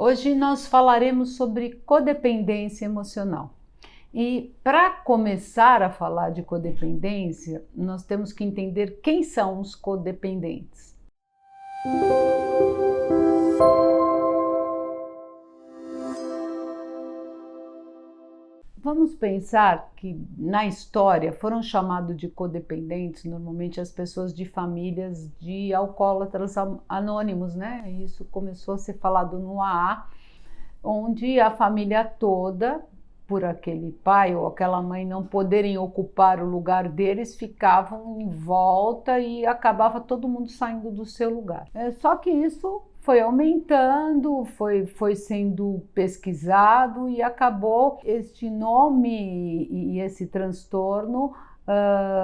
Hoje nós falaremos sobre codependência emocional. E para começar a falar de codependência, nós temos que entender quem são os codependentes. Vamos pensar que na história foram chamados de codependentes normalmente as pessoas de famílias de alcoólatras anônimos, né? Isso começou a ser falado no AA, onde a família toda, por aquele pai ou aquela mãe não poderem ocupar o lugar deles, ficavam em volta e acabava todo mundo saindo do seu lugar. Só que isso foi aumentando, foi sendo pesquisado e acabou este nome e esse transtorno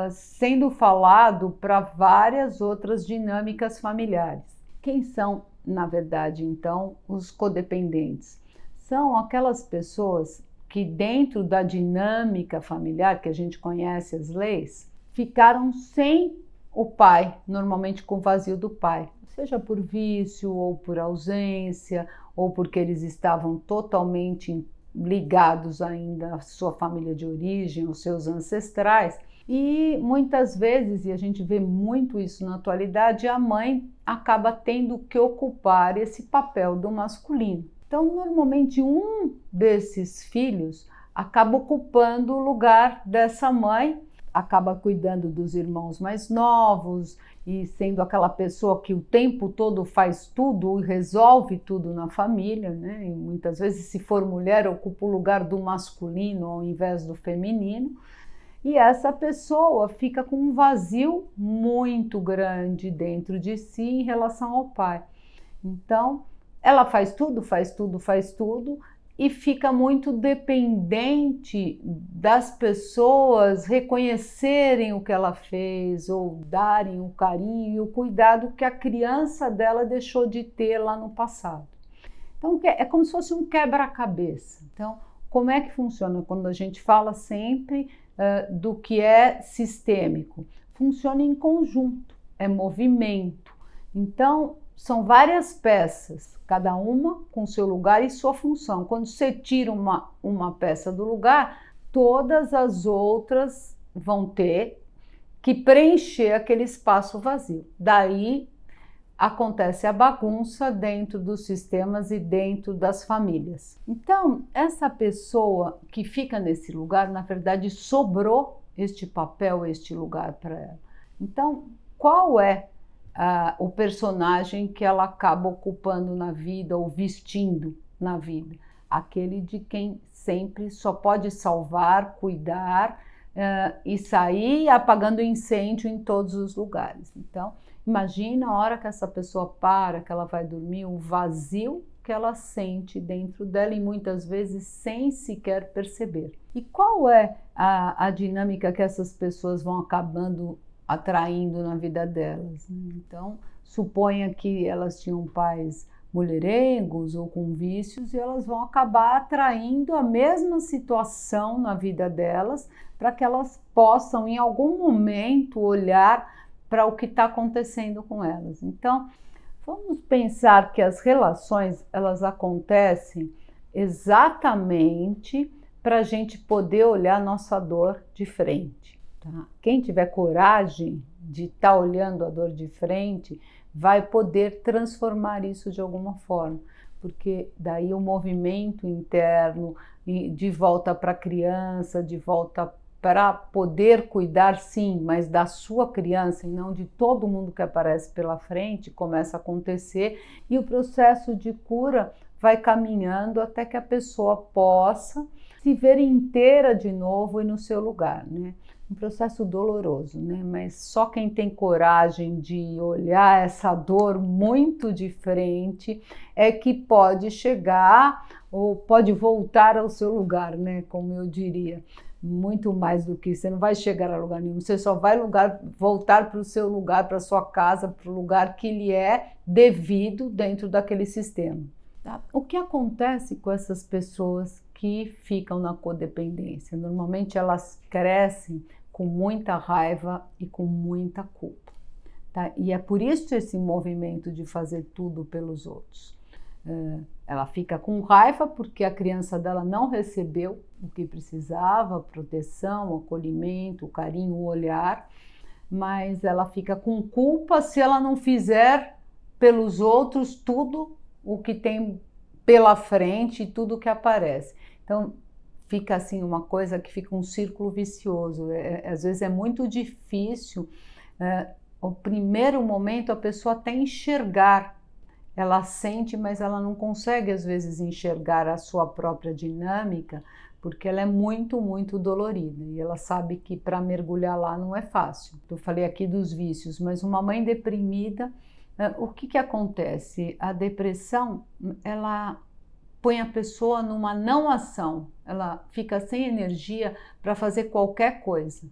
sendo falado para várias outras dinâmicas familiares. Quem são, na verdade, então, os codependentes? São aquelas pessoas que dentro da dinâmica familiar, que a gente conhece as leis, ficaram sem o pai, normalmente com o vazio do pai, seja por vício ou por ausência, ou porque eles estavam totalmente ligados ainda à sua família de origem, aos seus ancestrais. E muitas vezes, e a gente vê muito isso na atualidade, a mãe acaba tendo que ocupar esse papel do masculino. Então, normalmente, um desses filhos acaba ocupando o lugar dessa mãe, acaba cuidando dos irmãos mais novos e sendo aquela pessoa que o tempo todo faz tudo e resolve tudo na família, né? E muitas vezes, se for mulher, ocupa o lugar do masculino ao invés do feminino. E essa pessoa fica com um vazio muito grande dentro de si em relação ao pai. Então, ela faz tudo e fica muito dependente das pessoas reconhecerem o que ela fez ou darem o carinho e o cuidado que a criança dela deixou de ter lá no passado. Então, é como se fosse um quebra-cabeça. Então, como é que funciona quando a gente fala sempre do que é sistêmico? Funciona em conjunto, é movimento. Então, são várias peças, cada uma com seu lugar e sua função. Quando você tira uma peça do lugar, todas as outras vão ter que preencher aquele espaço vazio. Daí acontece a bagunça dentro dos sistemas e dentro das famílias. Então, essa pessoa que fica nesse lugar, na verdade, sobrou este papel, este lugar para ela. Então, qual é o personagem que ela acaba ocupando na vida ou vestindo na vida? Aquele de quem sempre só pode salvar, cuidar e sair apagando incêndio em todos os lugares. Então, imagina a hora que essa pessoa para, que ela vai dormir, o vazio que ela sente dentro dela e muitas vezes sem sequer perceber. E qual é a dinâmica que essas pessoas vão acabando atraindo na vida delas? Então, suponha que elas tinham pais mulherengos ou com vícios e elas vão acabar atraindo a mesma situação na vida delas para que elas possam em algum momento olhar para o que está acontecendo com elas. Então, vamos pensar que as relações elas acontecem exatamente para a gente poder olhar nossa dor de frente. Tá? Quem tiver coragem de estar olhando a dor de frente vai poder transformar isso de alguma forma, porque daí o movimento interno de volta para a criança, de volta para poder cuidar, sim, mas da sua criança e não de todo mundo que aparece pela frente, começa a acontecer e o processo de cura vai caminhando até que a pessoa possa se ver inteira de novo e no seu lugar, né? Um processo doloroso, né? Mas só quem tem coragem de olhar essa dor muito de frente é que pode chegar ou pode voltar ao seu lugar, né? Como eu diria. Muito mais do que você não vai chegar a lugar nenhum, você só vai voltar para o seu lugar, para a sua casa, para o lugar que lhe é devido dentro daquele sistema. Tá? O que acontece com essas pessoas que ficam na codependência? Normalmente elas crescem com muita raiva e com muita culpa. Tá? E é por isso esse movimento de fazer tudo pelos outros. ela fica com raiva porque a criança dela não recebeu o que precisava, proteção, acolhimento, carinho, olhar, mas ela fica com culpa se ela não fizer pelos outros tudo o que tem pela frente, tudo que aparece. Então, fica assim uma coisa que fica um círculo vicioso. Às vezes é muito difícil, o primeiro momento a pessoa até enxergar, ela sente, mas ela não consegue às vezes enxergar a sua própria dinâmica, porque ela é muito, muito dolorida e ela sabe que para mergulhar lá não é fácil. Eu falei aqui dos vícios, mas uma mãe deprimida, o que acontece? A depressão, ela põe a pessoa numa não ação, ela fica sem energia para fazer qualquer coisa.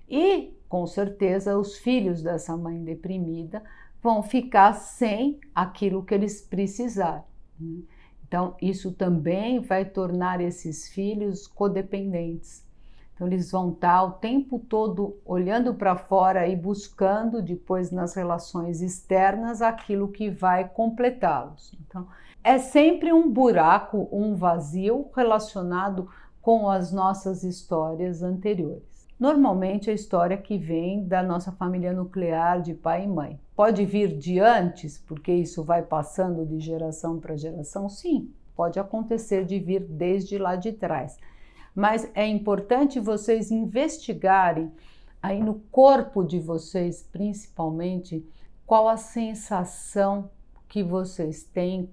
E, com certeza, os filhos dessa mãe deprimida vão ficar sem aquilo que eles precisarem. Então, isso também vai tornar esses filhos codependentes. Então, eles vão estar o tempo todo olhando para fora e buscando depois nas relações externas aquilo que vai completá-los. Então, é sempre um buraco, um vazio relacionado com as nossas histórias anteriores. Normalmente a história que vem da nossa família nuclear de pai e mãe. Pode vir de antes, porque isso vai passando de geração para geração? Sim, pode acontecer de vir desde lá de trás. Mas é importante vocês investigarem aí no corpo de vocês, principalmente, qual a sensação que vocês têm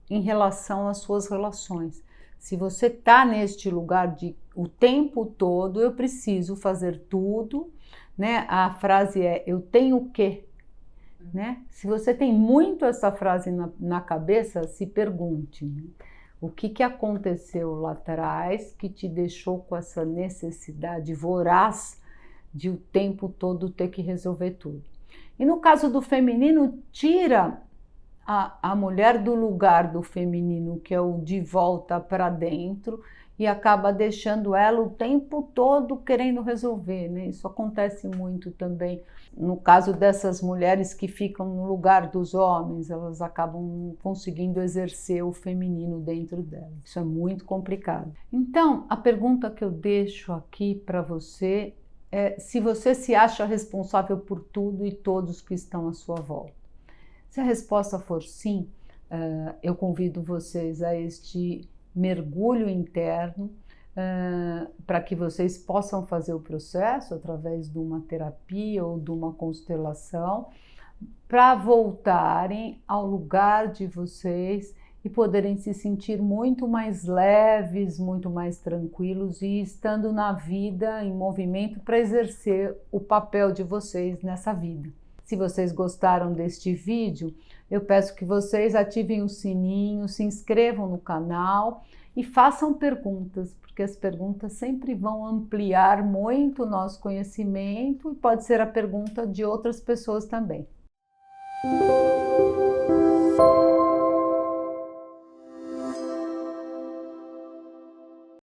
em relação às suas relações. Se você está neste lugar de o tempo todo, eu preciso fazer tudo, né? A frase é, eu tenho que, né? Se você tem muito essa frase na cabeça, se pergunte, né? O que aconteceu lá atrás que te deixou com essa necessidade voraz de o tempo todo ter que resolver tudo. E no caso do feminino, tira a mulher do lugar do feminino, que é o de volta para dentro, e acaba deixando ela o tempo todo querendo resolver, né? Isso acontece muito também no caso dessas mulheres que ficam no lugar dos homens, elas acabam conseguindo exercer o feminino dentro delas. Isso é muito complicado. Então, a pergunta que eu deixo aqui para você é se você se acha responsável por tudo e todos que estão à sua volta. Se a resposta for sim, eu convido vocês a este mergulho interno para que vocês possam fazer o processo através de uma terapia ou de uma constelação para voltarem ao lugar de vocês e poderem se sentir muito mais leves, muito mais tranquilos e estando na vida, em movimento para exercer o papel de vocês nessa vida. Se vocês gostaram deste vídeo, eu peço que vocês ativem o sininho, se inscrevam no canal e façam perguntas, porque as perguntas sempre vão ampliar muito o nosso conhecimento e pode ser a pergunta de outras pessoas também.